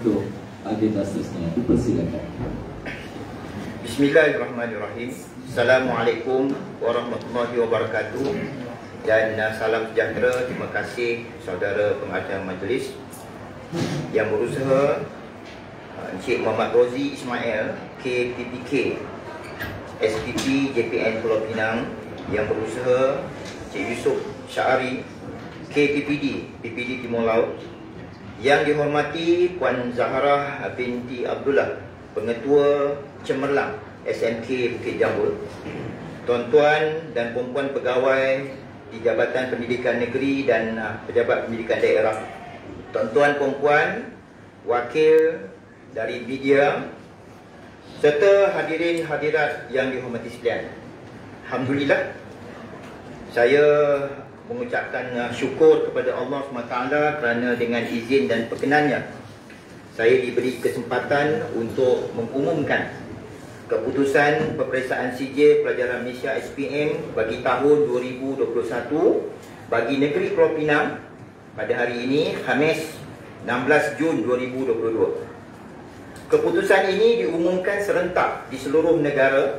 untuk agenda seterusnya. Dipersilakan. Bismillahirrahmanirrahim. Assalamualaikum warahmatullahi wabarakatuh. Dan salam sejahtera. Terima kasih saudara pengacara majlis yang berusaha, Encik Muhammad Rozi Ismail, KPPK, SPP JPN Pulau Pinang, yang berusaha, Encik Yusof Syari, KPPD, PPD Timur Laut, yang dihormati Puan Zaharah binti Abdullah, Pengetua Cemerlang SMK Bukit Jambul, tuan-tuan dan puan-puan pegawai di Jabatan Pendidikan Negeri dan pejabat pendidikan daerah, tuan-tuan puan-puan wakil dari media, serta hadirin hadirat yang dihormati sekalian. Alhamdulillah, saya mengucapkan syukur kepada Allah SWT kerana dengan izin dan perkenannya saya diberi kesempatan untuk mengumumkan keputusan peperiksaan sijil pelajaran Malaysia SPM bagi tahun 2021 bagi Negeri Pulau Pinang pada hari ini, Khamis 16 Jun 2022. Keputusan ini diumumkan serentak di seluruh negara.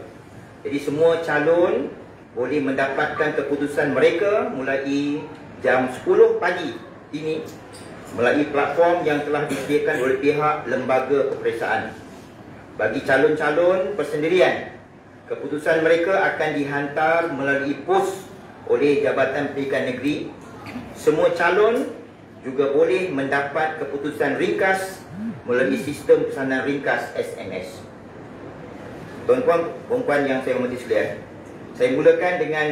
Jadi semua calon boleh mendapatkan keputusan mereka mulai jam 10 pagi ini melalui platform yang telah disediakan oleh pihak lembaga peperiksaan. Bagi calon-calon persendirian, keputusan mereka akan dihantar melalui pos oleh Jabatan Pendidikan Negeri. Semua calon juga boleh mendapat keputusan ringkas melalui sistem pesanan ringkas SMS. Tuan-tuan, puan-puan yang saya hormati sekalian, saya mulakan dengan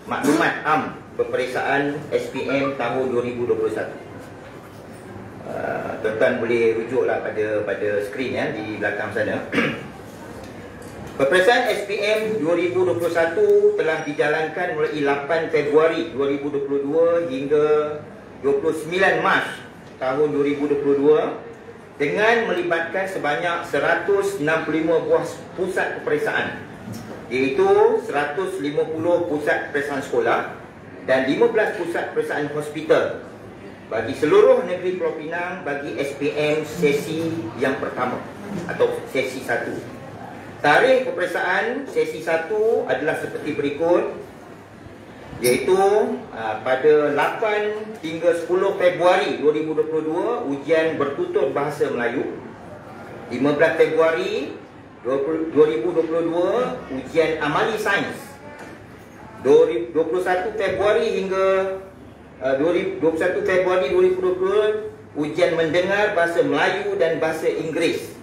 maklumat am peperiksaan SPM tahun 2021. Tuan-tuan boleh rujuklah pada skrin ya di belakang sana. Peperiksaan SPM 2021 telah dijalankan mulai 8 Februari 2022 hingga 29 Mac tahun 2022 dengan melibatkan sebanyak 165 buah pusat peperiksaan, iaitu 150 pusat peperiksaan sekolah dan 15 pusat peperiksaan hospital bagi seluruh negeri Pulau Pinang bagi SPM sesi yang pertama atau sesi 1. Tarikh peperiksaan sesi 1 adalah seperti berikut, iaitu pada 8 hingga 10 Februari 2022 ujian bertutur bahasa Melayu. 15 Februari 2022 ujian amali sains. 21 Februari hingga 21 Februari 2022 ujian mendengar bahasa Melayu dan bahasa Inggeris.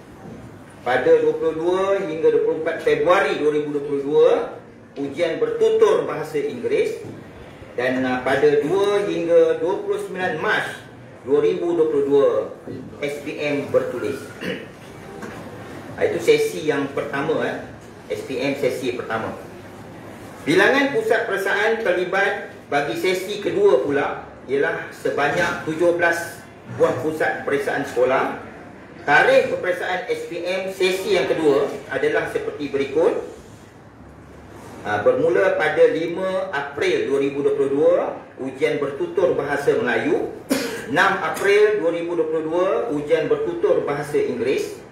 Pada 22 hingga 24 Februari 2022 ujian bertutur bahasa Inggeris, dan pada 2 hingga 29 Mac 2022 SPM bertulis. Itu sesi yang pertama, SPM sesi pertama. Bilangan pusat peperiksaan terlibat bagi sesi kedua pula ialah sebanyak 17 buah pusat peperiksaan sekolah. Tarikh peperiksaan SPM sesi yang kedua adalah seperti berikut. Bermula pada 5 April 2022 ujian bertutur bahasa Melayu. 6 April 2022 ujian bertutur bahasa Inggeris.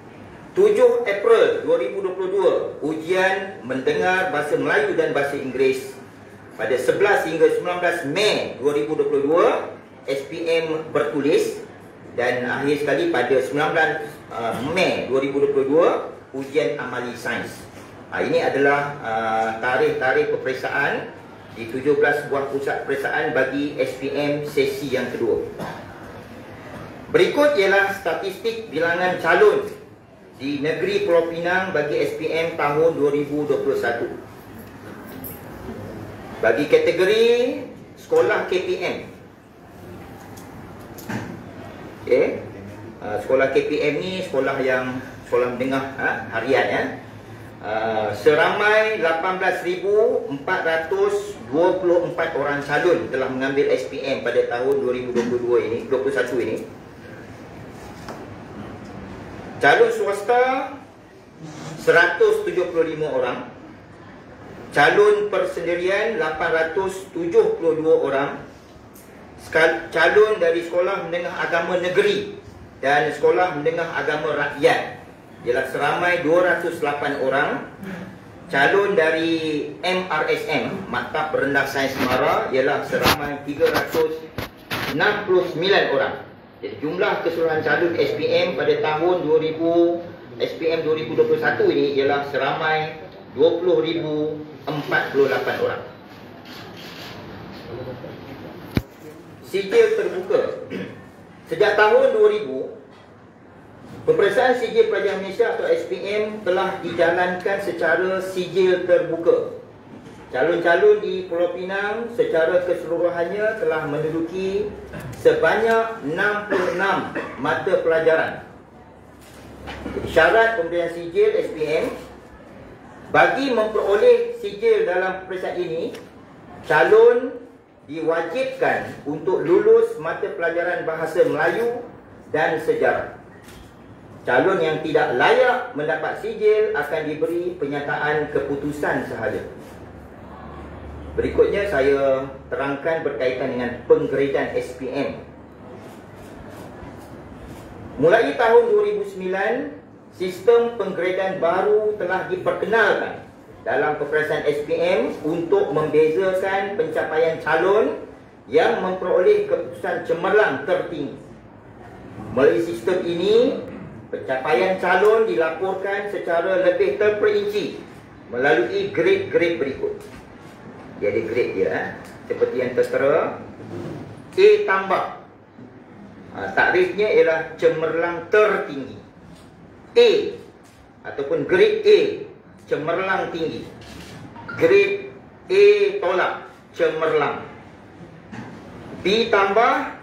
7 April 2022 ujian mendengar bahasa Melayu dan bahasa Inggeris. Pada 11 hingga 19 Mei 2022 SPM bertulis, dan akhir sekali pada 19 Mei 2022 ujian amali sains. Ini adalah tarikh-tarikh peperiksaan di 17 buah pusat peperiksaan bagi SPM sesi yang kedua. Berikut ialah statistik bilangan calon di negeri Pulau Pinang bagi SPM tahun 2021. Bagi kategori sekolah KPM, sekolah KPM ni sekolah menengah harian ya. Seramai 18,424 orang calon telah mengambil SPM pada tahun 2021 ini. Calon swasta 175 orang, calon persendirian 872 orang, calon dari sekolah menengah agama negeri dan Sekolah Menengah Agama Rakyat ialah seramai 208 orang. Calon dari MRSM, Maktab Rendah Sains Mara, ialah seramai 369 orang. Jadi jumlah keseluruhan calon SPM pada tahun SPM 2021 ini ialah seramai 20,048 orang. Sijil terbuka. Sejak tahun 2000, peperiksaan sijil pelajar Malaysia atau SPM telah dijalankan secara sijil terbuka. Calon-calon di Pulau Pinang secara keseluruhannya telah menduduki sebanyak 66 mata pelajaran. Syarat pemberian sijil SPM, bagi memperoleh sijil dalam peperiksaan ini, calon diwajibkan untuk lulus mata pelajaran Bahasa Melayu dan Sejarah. Calon yang tidak layak mendapat sijil akan diberi penyataan keputusan sahaja. Berikutnya saya terangkan berkaitan dengan penggradean SPM. Mulai tahun 2009, sistem penggradean baru telah diperkenalkan dalam peperiksaan SPM untuk membezakan pencapaian calon yang memperoleh keputusan cemerlang tertinggi. Melalui sistem ini, pencapaian calon dilaporkan secara lebih terperinci melalui grade-grade berikut. Dia ada grade dia, seperti yang tertera. A tambah, takrifnya ialah cemerlang tertinggi. A ataupun grade A, cemerlang tinggi. Grade A tolak, cemerlang. B tambah,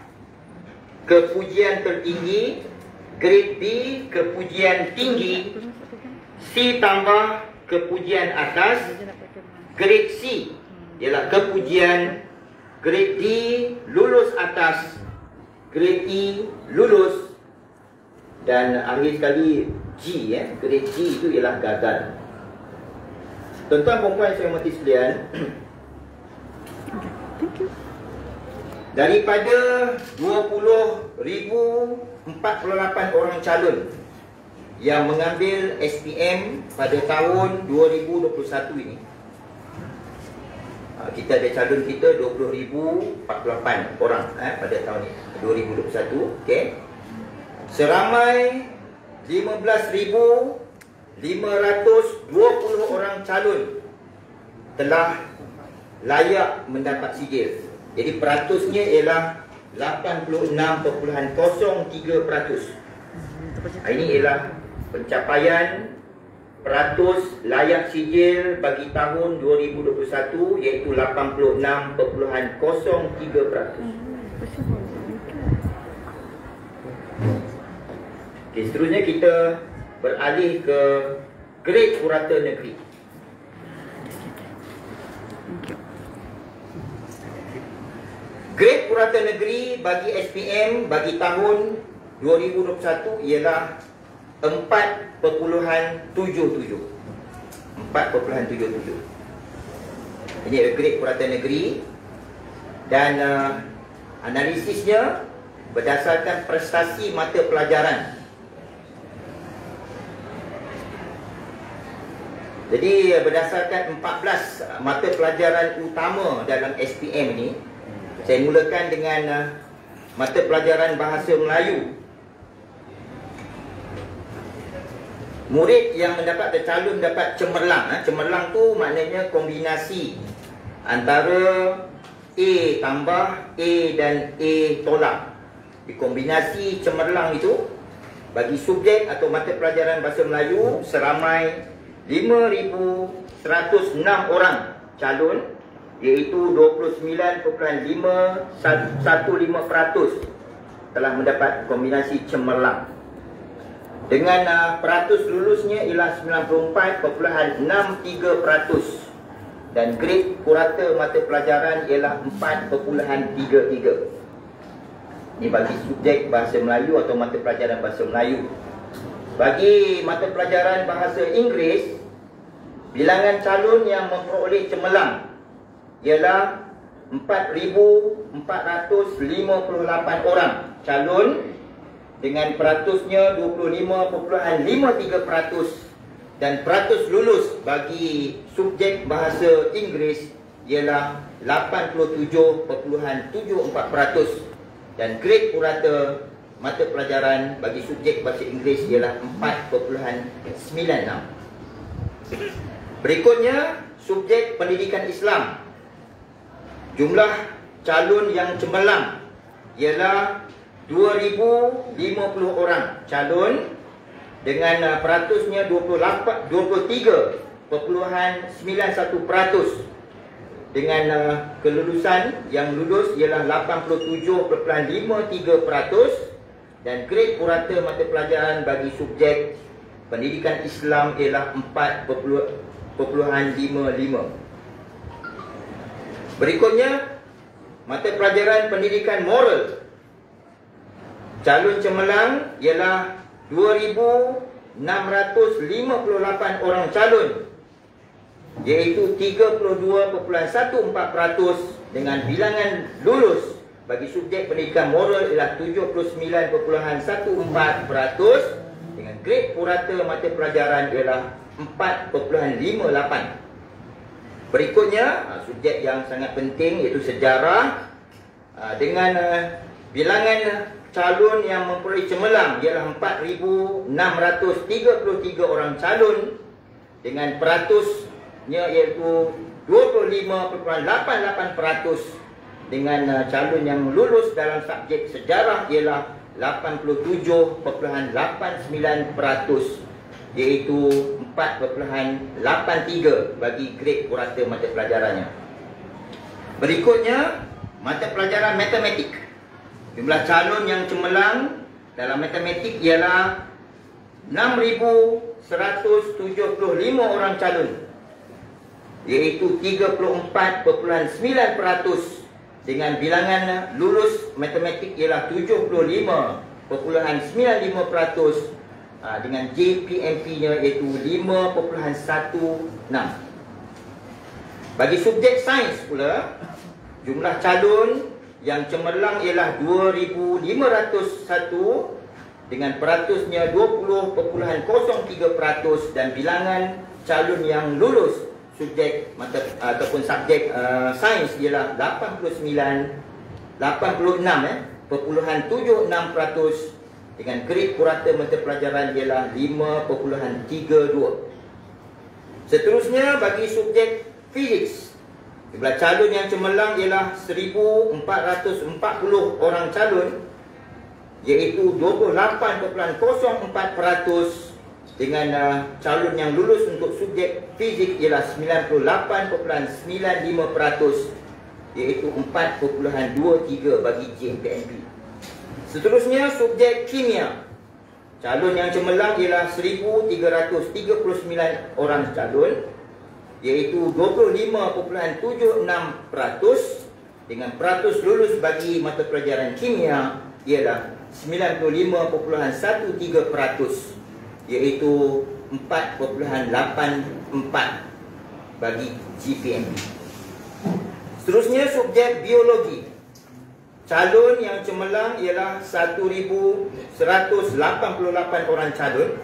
kepujian tertinggi. Grade B, kepujian tinggi. C tambah, kepujian atas. Grade C ialah kepujian. Grade D, lulus atas. Grade E, lulus. Dan akhir sekali G, grade G itu ialah gagal. Tuan-tuan dan puan saya hormati sekalian, daripada 20,048 orang calon yang mengambil SPM pada tahun 2021 ini, kita ada calon kita 20,048 orang pada tahun ini 2021. Okey. Seramai 15,520 orang calon telah layak mendapat sijil. Jadi peratusnya ialah 86.03%. Ini ialah pencapaian peratus layak sijil bagi tahun 2021, iaitu 86.03%. Okay, seterusnya kita beralih ke grade purata negeri. Grade purata negeri bagi SPM bagi tahun 2021 ialah 4.77. 4.77. Ini adalah grade purata negeri. Dan analisisnya berdasarkan prestasi mata pelajaran. Jadi berdasarkan 14 mata pelajaran utama dalam SPM ini, saya mulakan dengan mata pelajaran Bahasa Melayu. Murid yang mendapat calon dapat cemerlang. Cemerlang tu maknanya kombinasi antara A tambah A dan A tolak. Dikombinasi cemerlang itu bagi subjek atau mata pelajaran Bahasa Melayu seramai 5,106 orang calon, iaitu 29.515% telah mendapat kombinasi cemerlang. Dengan peratus lulusnya ialah 94.63%. Dan grade purata mata pelajaran ialah 4.33. Ini bagi subjek Bahasa Melayu atau mata pelajaran Bahasa Melayu. Bagi mata pelajaran Bahasa Inggeris, bilangan calon yang memperoleh cemerlang ialah 4,458 orang calon dengan peratusnya 25.53%, dan peratus lulus bagi subjek bahasa Inggeris ialah 87.74%, dan grade purata mata pelajaran bagi subjek bahasa Inggeris ialah 4.96. Berikutnya, subjek pendidikan Islam. Jumlah calon yang cemerlang ialah 2,050 orang calon, dengan peratusnya 23.91%, dengan kelulusan yang lulus ialah 87.53%, dan grade purata mata pelajaran bagi subjek pendidikan Islam ialah 4.55. Berikutnya, mata pelajaran pendidikan moral. Calon cemerlang ialah 2,658 orang calon, iaitu 32.14%, dengan bilangan lulus bagi subjek pendidikan moral ialah 79.14%, dengan grade purata mata pelajaran ialah 4.58. Berikutnya, subjek yang sangat penting iaitu sejarah, dengan bilangan calon yang memperoleh cemerlang ialah 4,633 orang calon, dengan peratusnya iaitu 25.88%, dengan calon yang lulus dalam subjek sejarah ialah 87.89%, iaitu 4.83 bagi grade purata mata pelajarannya. Berikutnya, mata pelajaran matematik. Jumlah calon yang cemerlang dalam matematik ialah 6,175 orang calon, iaitu 34.9%, dengan bilangan lulus matematik ialah 75.95%, dengan JPMP-nya iaitu 5.16. Bagi subjek sains pula, jumlah calon yang cemerlang ialah 2,501, dengan peratusnya 20.03%, dan bilangan calon yang lulus subjek mata ataupun subjek sains ialah 86.76%, dengan grade purata mata pelajaran ialah 5.32. Seterusnya, bagi subjek fizik, jumlah calon yang cemerlang ialah 1,440 orang calon, iaitu 28.04%, dengan calon yang lulus untuk subjek fizik ialah 98.95%, iaitu 4.23 bagi JPMP. Seterusnya, subjek kimia. Calon yang cemerlang ialah 1,339 orang calon, iaitu 25.76%, dengan peratus lulus bagi mata pelajaran kimia ialah 95.13%, iaitu 4.84 bagi GPMP. Seterusnya, subjek biologi. Calon yang cemerlang ialah 1,188 orang calon,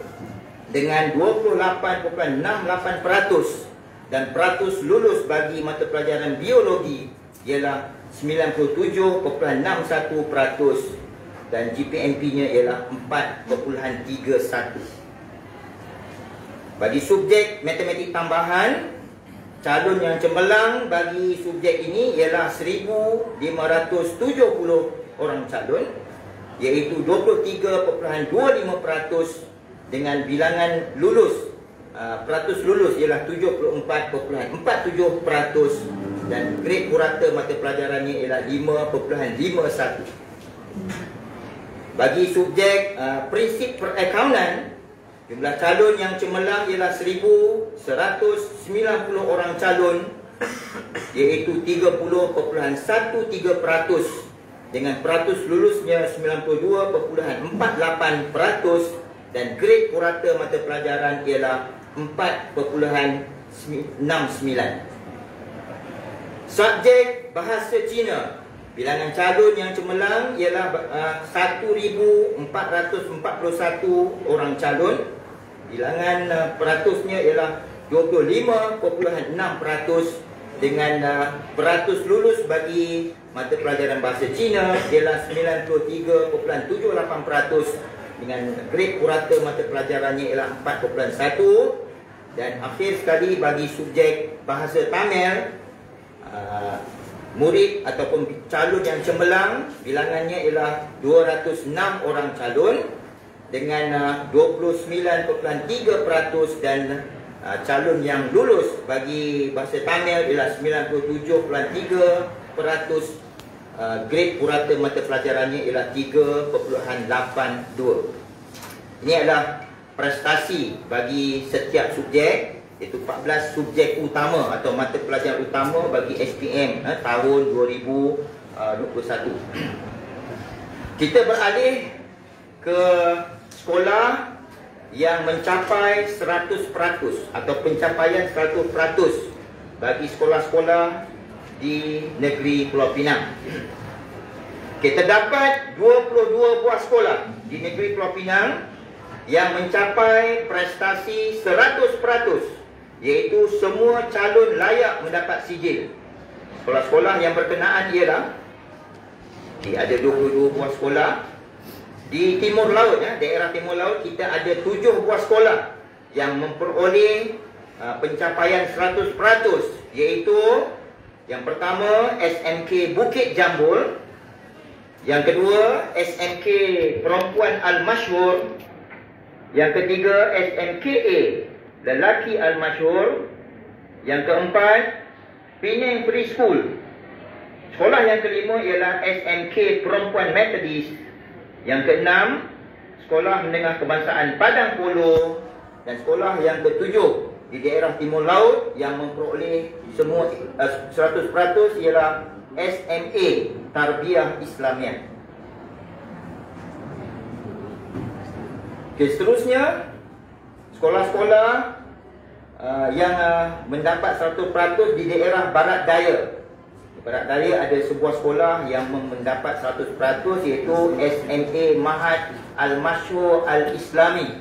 dengan 28.68%, dan peratus lulus bagi mata pelajaran biologi ialah 97.61%, dan GPMP-nya ialah 4.31. Bagi subjek matematik tambahan, calon yang cemerlang bagi subjek ini ialah 1,570 orang calon, iaitu 23.25%, dengan bilangan lulus peratus lulus ialah 74.47%, dan grade purata mata pelajarannya ialah 5.51. Bagi subjek prinsip perakaunan, jumlah calon yang cemerlang ialah 1,190 orang calon, iaitu 30.13%, dengan peratus lulusnya 92.48%, dan grade purata mata pelajaran ialah 4.69. Subjek bahasa Cina. Bilangan calon yang cemerlang ialah 1,441 orang calon. Bilangan peratusnya ialah 25.6%, dengan peratus lulus bagi mata pelajaran bahasa Cina ialah 93.78%, dengan grade purata mata pelajarannya ialah 4.1, dan akhir sekali bagi subjek bahasa Tamil, murid ataupun calon yang cemerlang bilangannya ialah 206 orang calon dengan 29.3%, dan calon yang lulus bagi bahasa Tamil ialah 97.3%, grade purata mata pelajarannya ialah 3.82. Ini adalah prestasi bagi setiap subjek, iaitu 14 subjek utama atau mata pelajaran utama bagi SPM tahun 2021. Kita beralih ke sekolah yang mencapai 100% atau pencapaian 100% bagi sekolah-sekolah di negeri Pulau Pinang. Kita dapat 22 buah sekolah di negeri Pulau Pinang yang mencapai prestasi 100%, iaitu semua calon layak mendapat sijil. Sekolah-sekolah yang berkenaan ialah, ada 22 buah sekolah. Di Timur Laut, daerah Timur Laut, kita ada 7 buah sekolah yang memperoleh pencapaian 100%, iaitu yang pertama SMK Bukit Jambul, yang kedua SMK Perempuan Al-Masyhur, yang ketiga SMKA Lelaki Al-Masyhur, yang keempat Penang Preschool. Sekolah yang kelima ialah SMK Perempuan Methodist, yang keenam Sekolah Menengah Kebangsaan Padang Polo, dan sekolah yang ketujuh di daerah Timur Laut yang memperoleh semua 100% ialah SMA Tarbiyah Islamiah. Seterusnya, sekolah-sekolah yang mendapat 100% di daerah Barat Daya. Barat Daya ada sebuah sekolah yang mendapat 100%, iaitu SMA Mahat Al-Masyhur Al-Islami.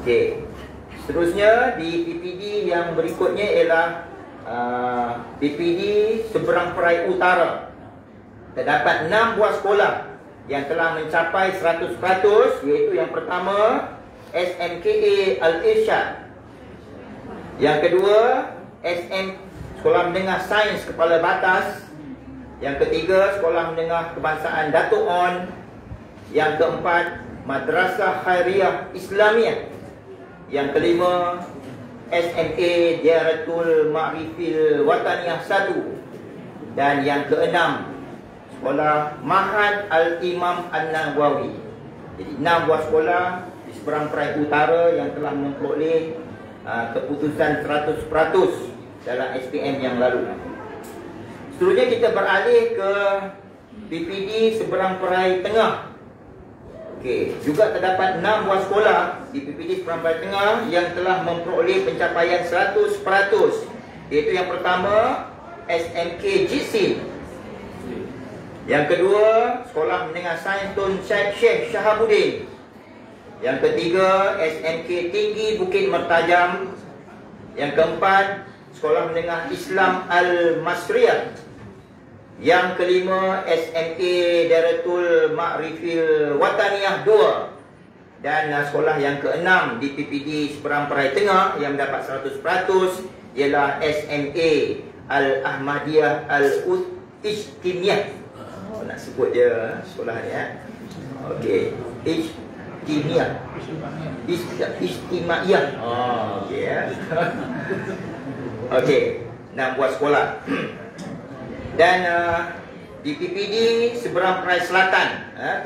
Okey. Seterusnya di PPD yang berikutnya ialah PPD Seberang Perai Utara. Terdapat 6 buah sekolah yang telah mencapai 100%, iaitu yang pertama SMKA Al-Irsyad, yang kedua Sekolah Menengah Sains Kepala Batas, yang ketiga Sekolah Menengah Kebangsaan Dato' On, yang keempat Madrasah Khairiyah Islamiah, yang kelima SMA Diyaratul Ma'rifil Wataniyah 1, dan yang keenam Sekolah Mahat Al-Imam An-Nawawi. Jadi 6 buah sekolah di seberang Perai Utara yang telah memperoleh keputusan 100% dalam SPM yang lalu. Seterusnya kita beralih ke PPD Seberang Perai Tengah. Okey, juga terdapat 6 buah sekolah di PPD Seberang Perai Tengah yang telah memperoleh pencapaian 100%, iaitu yang pertama SMK Jitsin, yang kedua Sekolah Menengah Sains Tun Syekh Shahabuddin, yang ketiga SMK Tinggi Bukit Mertajam, yang keempat Sekolah Menengah Islam Al-Masriyah, yang kelima SMA Daratul Ma'rifil Wataniyah 2, dan sekolah yang keenam di PPD Seberang Perai Tengah yang mendapat 100% ialah SMA Al-Ahmadiyah Al-Ijtimiyah. Nak sebut je sekolah ni Okey, Ijtimiyah. Istimaiyah. Okey Okey, 6 buah sekolah. Dan di PPD Seberang Perai Selatan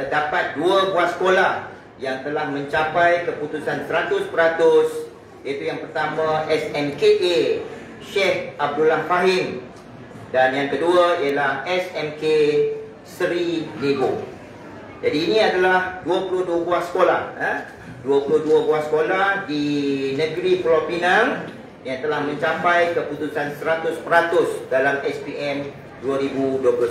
terdapat 2 buah sekolah yang telah mencapai keputusan 100%, iaitu yang pertama SMKA Sheikh Abdullah Fahim, dan yang kedua ialah SMK Seri Lebo. Jadi ini adalah 22 buah sekolah, 22 buah sekolah di negeri Pulau Pinang yang telah mencapai keputusan 100% dalam SPM 2021.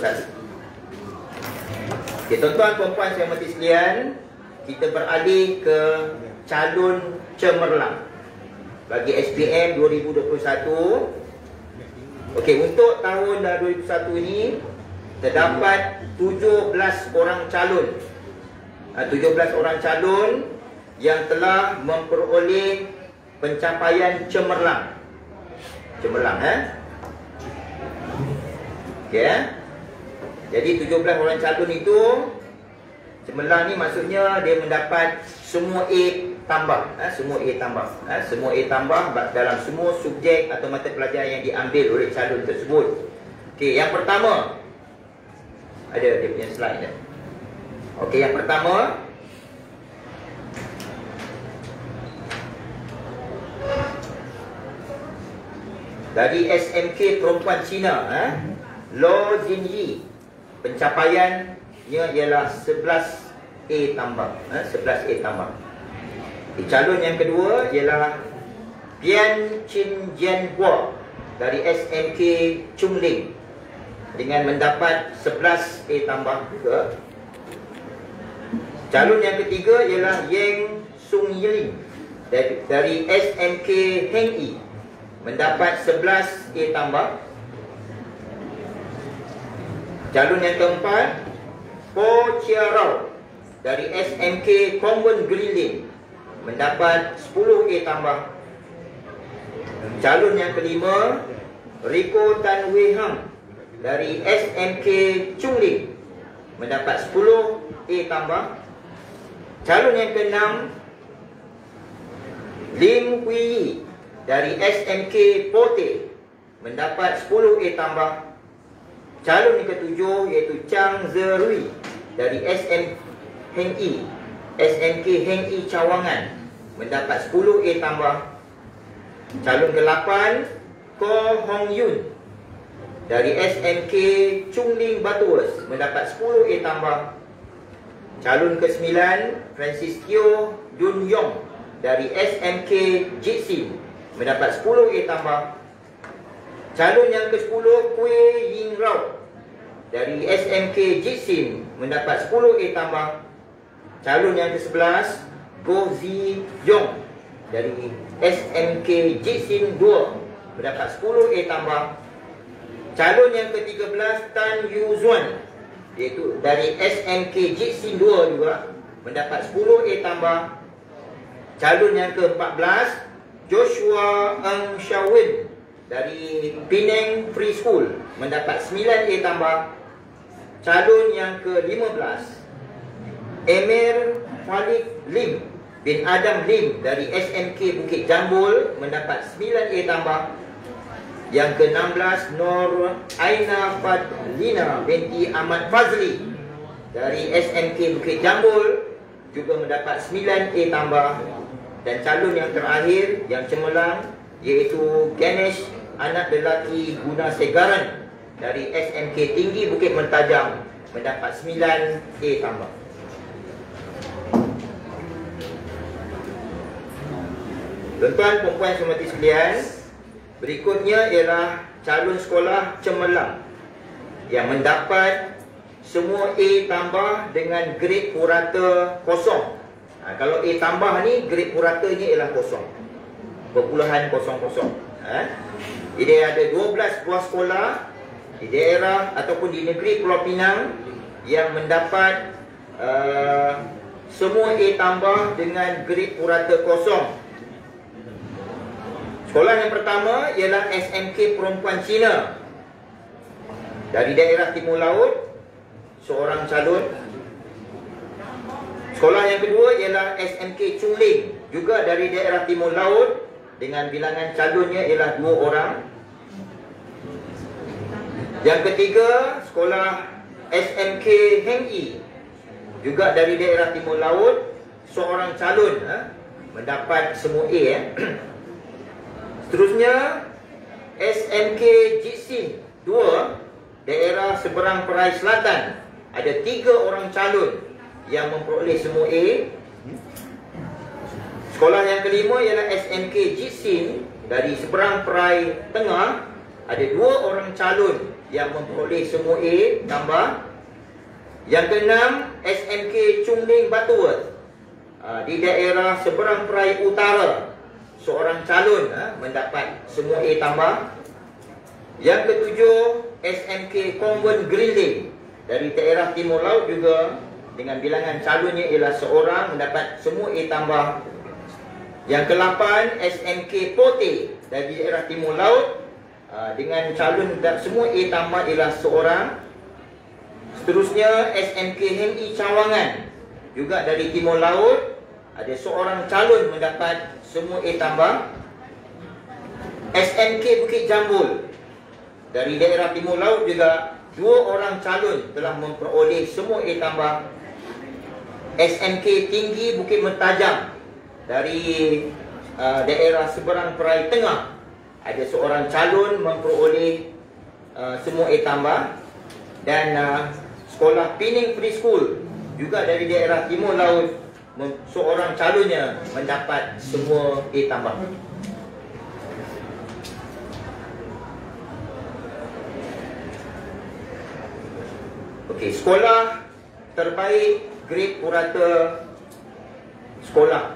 Okay, tuan-tuan puan-puan saya hormati sekalian, kita beralih ke calon cemerlang bagi SPM 2021. Okey, untuk tahun 2021 ini terdapat 17 orang calon. 17 orang calon yang telah memperoleh pencapaian cemerlang. Cemerlang, okey, jadi 17 orang calon itu, cemerlang ni maksudnya dia mendapat semua A tambah, semua A tambah, semua A tambah dalam semua subjek atau mata pelajaran yang diambil oleh calon tersebut. Okey, yang pertama ada dia punya slide dia. Okey, yang pertama dari SMK Perempuan Cina, Lo Jinyi, pencapaiannya ialah 11 A tambah, 11 A tambah. Calon yang kedua ialah Bian Chin Jian Hua dari SMK Chung Ling dengan mendapat 11 A tambah juga. Calon yang ketiga ialah Yang Sung Yiling dari SMK Heng Yi, mendapat 11 A tambah. Calon yang keempat, Po Chia Rao dari SMK Common Green Lane, mendapat 10 A tambah. Calon yang kelima, Rico Tan Wei Hang dari SMK Chung Ling, mendapat 10 A tambah. Calon yang keenam, Lim Hui Yi dari SMK Pote, mendapat 10 A tambah. Calon yang ketujuh iaitu Chang Zerui dari SMK Heng Yi Cawangan, mendapat 10 A tambah. Calon ke-8, Ko Hong Yun dari SMK Chung Ling Butterworth, mendapat 10 A tambah. Calon ke-9, Francisco Dun Yong dari SMK Jitsin, mendapat 10 A tambah. Calon yang ke-10, Kue Ying Rao dari SMK Jitsin, mendapat 10 A tambah. Calon yang ke-11, Go Zi Yong dari SMK Jitsin 2, mendapat 10 A tambah. Calon yang ke-13, Tan Yu Zuan, iaitu dari SMK Jitsin 2 juga, mendapat 10 A tambah. Calon yang ke-14, Joshua Ng Shawin dari Penang Free School, mendapat 9 A tambah. Calon yang ke-15, Emir Khalid Lim bin Adam Lim dari SMK Bukit Jambul, mendapat 9 A tambah. Yang ke-16, Nur Aina Fadlina binti Ahmad Fazli dari SMK Bukit Jambul, juga mendapat 9 A tambah. Dan calon yang terakhir yang cemerlang iaitu Ganesh anak lelaki Guna Segaran dari SMK Tinggi Bukit Mentajam, mendapat 9 A tambah. Tuan-tuan dan puan yang hormati sekalian, berikutnya ialah calon sekolah cemerlang yang mendapat semua A tambah dengan grade purata kosong. Kalau A tambah ni, grade puratanya ialah kosong, .00. Jadi ada 12 buah sekolah di daerah ataupun di negeri Pulau Pinang yang mendapat semua A tambah dengan grade purata kosong. Sekolah yang pertama ialah SMK Perempuan Cina dari daerah Timur Laut, seorang calon. Sekolah yang kedua ialah SMK Chung Ling, juga dari daerah Timur Laut, dengan bilangan calonnya ialah 2 orang. Yang ketiga, sekolah SMK Heng Yi, juga dari daerah Timur Laut, seorang calon, mendapat semua A. Seterusnya, SMK Jitsin 2, daerah Seberang Perai Selatan, ada 3 orang calon yang memperoleh semua A. Sekolah yang kelima ialah SMK Jitsin dari seberang perai tengah ada 2 orang calon yang memperoleh semua A tambah. Yang keenam, SMK Chungling Butterworth di daerah seberang perai utara, seorang calon mendapat semua A tambah. Yang ketujuh, SMK Convent Green Lane dari daerah Timur Laut juga dengan bilangan calonnya ialah seorang mendapat semua A tambah. Yang ke-8, SMK Pote dari daerah Timur Laut dengan calon semua A tambah ialah seorang. Seterusnya, SMK Heng I Cawangan juga dari Timur Laut, ada seorang calon mendapat semua A tambah. SMK Bukit Jambul dari daerah Timur Laut juga 2 orang calon telah memperoleh semua A tambah. SMK Tinggi Bukit Mertajam dari daerah seberang perai tengah, ada seorang calon memperoleh semua A tambah. Dan sekolah Pening Preschool juga dari daerah Timur Laut, seorang calonnya mendapat semua A tambah. Okey, sekolah terbaik grade purata sekolah,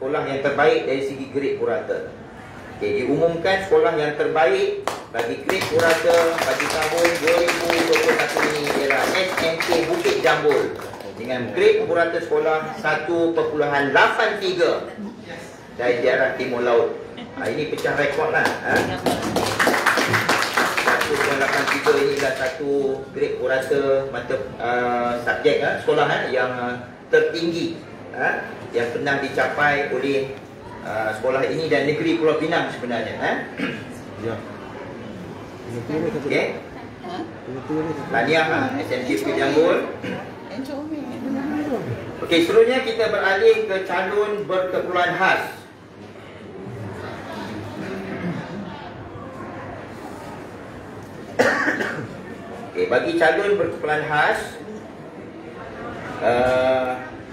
sekolah yang terbaik dari segi grade purata. Okey, diumumkan sekolah yang terbaik bagi grade purata bagi tahun 2021 ini ialah SMK Bukit Jambul dengan grade purata sekolah 1.83 dari daerah Timur Laut. Ini pecah rekod lah. 1.83 ini adalah satu grade purata mata subjek sekolah yang tertinggi yang pernah dicapai oleh sekolah ini dan negeri Pulau Pinang sebenarnya. Ya. Okey. Tahniah SMK Bukit Jambul. Okey, seterusnya kita beralih ke calon berkeperluan khas. Okey, bagi calon berkeperluan khas,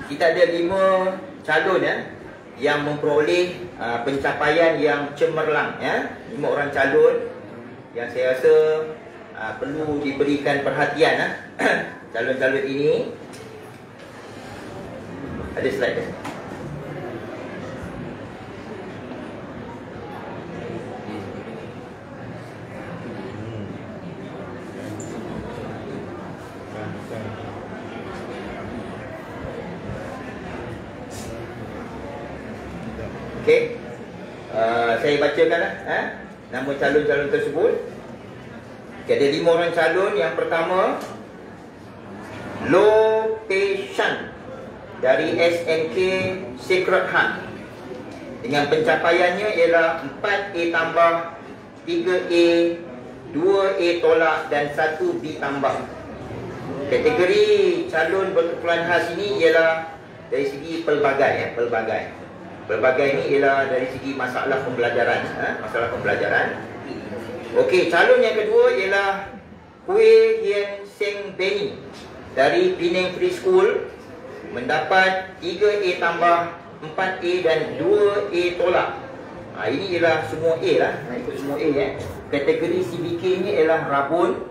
kita ada 5 calon yang memperoleh pencapaian yang cemerlang. 5 orang calon yang saya rasa perlu diberikan perhatian. Calon-calon ini ada slide. Okey, saya bacakan nama calon-calon tersebut. Okay, ada 5 orang calon. Yang pertama, Lo Pei Shan dari SMK Sacred Heart dengan pencapaiannya ialah 4A tambah, 3A, 2A tolak dan 1B tambah. Kategori calon berkeperluan khas ini ialah dari segi pelbagai. Pelbagai ini ialah dari segi masalah pembelajaran. Masalah pembelajaran. Okey, calon yang kedua ialah Hui Hien Seng Benny dari Penang Preschool mendapat 3A tambah, 4A dan 2A tolak. Ini ialah semua A lah. Ikut semua A. Kategori CBK ni ialah Rabun.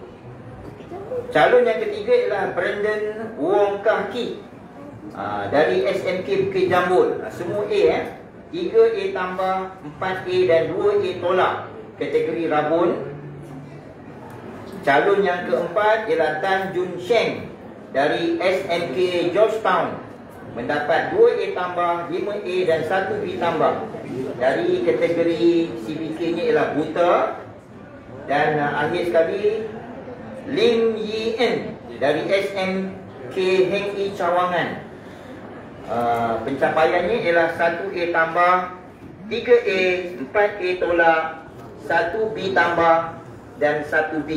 Calon yang ketiga ialah Brandon Wong Kah Ki dari SMK Bukit Jambul. Semua A. 3A tambah, 4A dan 2A tolak. Kategori Rabun. Calon yang keempat ialah Tan Jun Sheng dari SMK Georgetown mendapat 2A tambah, 5A dan 1B tambah. Dari kategori CBK ni ialah buta. Dan akhir sekali Lim Yi En dari SMK Heng I Cawangan. Pencapaiannya ialah 1A tambah, 3A, 4A tolak, 1B tambah dan 1B.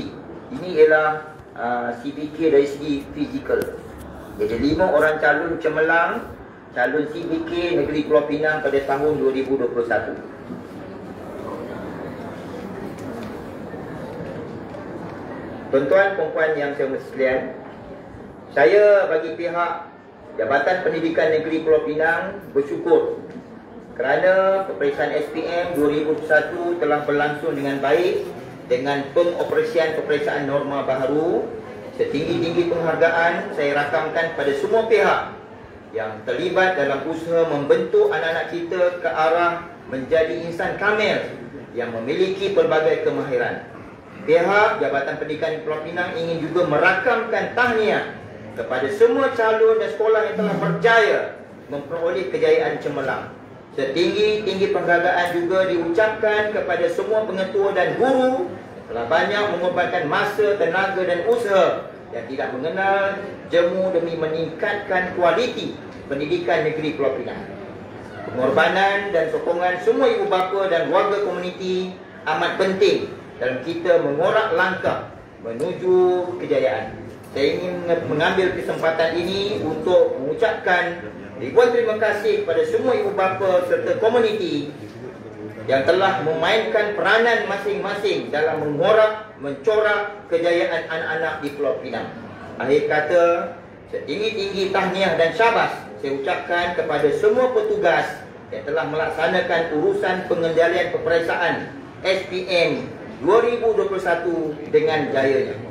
Ini ialah CBK dari segi fizikal. Jadi 5 orang calon cemerlang calon CBK Negeri Pulau Pinang pada tahun 2021. Tuan-tuan puan-puan yang saya hormati sekalian, saya bagi pihak Jabatan Pendidikan Negeri Pulau Pinang bersyukur kerana peperiksaan SPM 2021 telah berlangsung dengan baik dengan pengoperasian peperiksaan norma baharu. Setinggi-tinggi penghargaan saya rakamkan pada semua pihak yang terlibat dalam usaha membentuk anak-anak kita ke arah menjadi insan kamil yang memiliki pelbagai kemahiran. Pihak Jabatan Pendidikan Pulau Pinang ingin juga merakamkan tahniah kepada semua calon dan sekolah yang telah berjaya memperoleh kejayaan cemerlang. Setinggi-tinggi penghargaan juga diucapkan kepada semua pengetua dan guru telah banyak mengorbankan masa, tenaga dan usaha yang tidak mengenal jemu demi meningkatkan kualiti pendidikan negeri Pulau Pinang. Pengorbanan dan sokongan semua ibu bapa dan warga komuniti amat penting dalam kita mengorak langkah menuju kejayaan. Saya ingin mengambil kesempatan ini untuk mengucapkan ribuan terima kasih kepada semua ibu bapa serta komuniti yang telah memainkan peranan masing-masing dalam mengorak, mencorak kejayaan anak-anak di Pulau Pinang. Akhir kata, setinggi-tinggi tahniah dan syabas saya ucapkan kepada semua petugas yang telah melaksanakan urusan pengendalian peperiksaan SPM 2021 dengan jayanya.